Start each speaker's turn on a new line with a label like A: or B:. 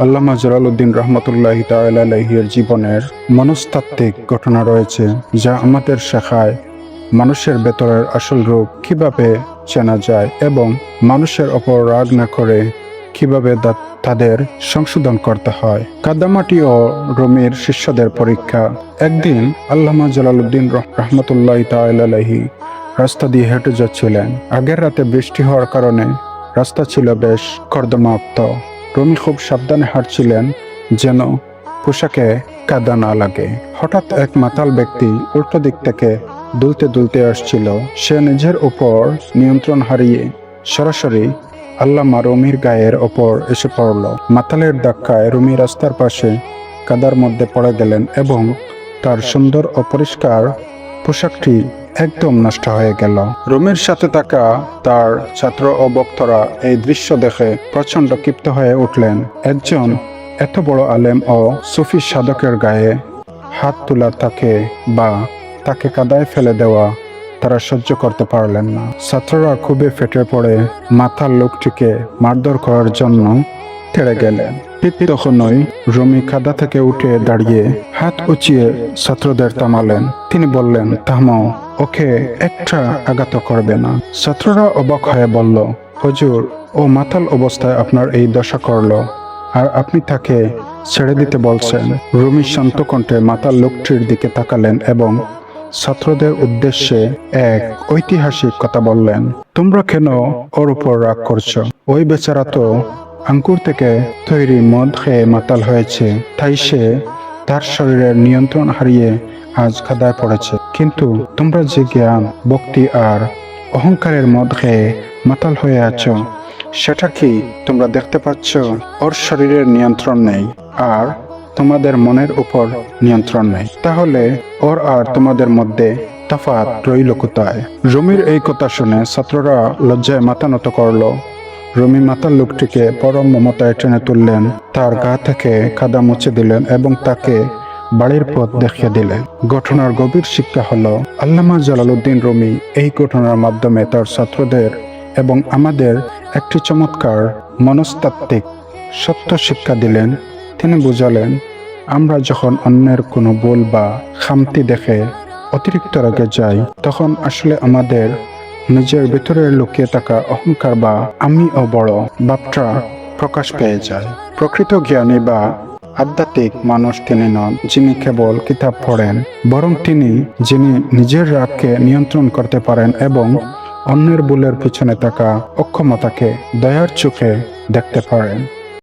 A: আল্লামা Jalaluddin রহমতুল্লাহি তাআলা আলাইহির জীবনের মনস্তাত্ত্বিক ঘটনা রয়েছে, যা আমাদের শেখায় মানুষের ভেতরের আসল রূপ কিভাবে চেনা যায় এবং মানুষের ওপর রাগ না করে কিভাবে তাদের সংশোধন করতে হয়। কাদামাটি ও রুমির শিষ্যদের পরীক্ষা। একদিন আল্লামা জালালউদ্দিন রহমতুল্লাহি তাআলা আলাইহি রাস্তা দিয়ে হেঁটে যাচ্ছিলেন। আগের রাতে বৃষ্টি হওয়ার কারণে রাস্তা ছিল বেশ কর্দমাক্ত। রুমি খুব সাবধানে হাঁটছিলেন যেন পোশাকে কাদা না লাগে। হঠাৎ এক মাতাল ব্যক্তি উল্টো দিক থেকে দুলতে দুলতে আসছিল। সে নিজের উপর নিয়ন্ত্রণ হারিয়ে সরাসরি আল্লামা রুমির গায়ের ওপর এসে পড়ল। মাতালের ধাক্কায় রুমি রাস্তার পাশে কাদার মধ্যে পড়ে গেলেন এবং তার সুন্দর ও পরিষ্কার পোশাকটি একদম নষ্ট হয়ে গেল। রুমির সাথে থাকা তার ছাত্র ও ভক্তরা এই দৃশ্য দেখে প্রচন্ড ক্ষিপ্ত হয়ে উঠলেন। একজন এত বড় আলেম ও সুফি সাধকের গায়ে হাত তোলা তাকে কাদায় ফেলে দেওয়া তারা সহ্য করতে পারলেন না। ছাত্ররা খুবই ফেটে পড়ে মাথার লোকটিকে মারধর করার জন্য তেড়ে গেলেন। ঠিক তখনই রুমি কাদা থেকে উঠে দাঁড়িয়ে হাত উঁচিয়ে ছাত্রদের থামালেন। তিনি বললেন, থামাও, ওকে একটা আঘাত করবে না। ছাত্ররা অবাক হয়ে বলল, হুজুর, ও মাতাল অবস্থায় আপনার এই দশা করলো, আর আপনি তাকে ছেড়ে দিতে বলছেন। রুমি শান্ত কণ্ঠে মাতাল লোকটির দিকে তাকালেন এবং ছাত্রদের উদ্দেশ্যে এক ঐতিহাসিক কথা বললেন। তোমরা কেন ওর উপর রাগ করছো? ওই বেচারা তো আঙ্কুর থেকে তৈরি মদ খেয়ে মাতাল হয়েছে, তাই সে তার শরীরের নিয়ন্ত্রণ হারিয়ে আজ কাদায় পড়েছে। কিন্তু তোমরা যে জ্ঞান, ভক্তি আর অহংকারের মদ খেয়ে মাতাল হয়ে আছো, সেটা কি তোমরা দেখতে পাচ্ছ? ওর শরীরের নিয়ন্ত্রণ নেই আর তোমাদের মনের উপর নিয়ন্ত্রণ নেই। তাহলে ওর আর তোমাদের মধ্যে তফাৎ রইল কোথায়? রুমির এই কথা শুনে ছাত্ররা লজ্জায় মাথা নত করল। রুমি মাতাল লোকটিকে পরম মমতায় টেনে তুললেন, তার গা থেকে কাদা মুছে দিলেন এবং তাকে বাড়ির পথ দেখিয়ে দিলেন। ঘটনার গভীর শিক্ষা হলো, আল্লামা জালালউদ্দিন রুমি এই ঘটনার মাধ্যমে তার ছাত্রদের এবং আমাদের একটি চমৎকার মনস্তাত্ত্বিক সত্য শিক্ষা দিলেন। তিনি বুঝালেন, আমরা যখন অন্যের কোনো ভুল বা খামতি দেখে অতিরিক্ত রাগে যাই, তখন আসলে আমাদের নিজের ভিতরে লুকিয়ে থাকা অহংকার বা আমি ও বড় ভাবটা প্রকাশ পেয়ে যায়। প্রকৃত জ্ঞানী বা আধ্যাত্মিক মানুষ তিনি নন যিনি কেবল কিতাব পড়েন, বরং যিনি নিজের রাগকে নিয়ন্ত্রণ করতে পারেন এবং অন্যের ভুলের পিছনে থাকা অক্ষমতাকে দয়ার চোখে দেখতে পারেন।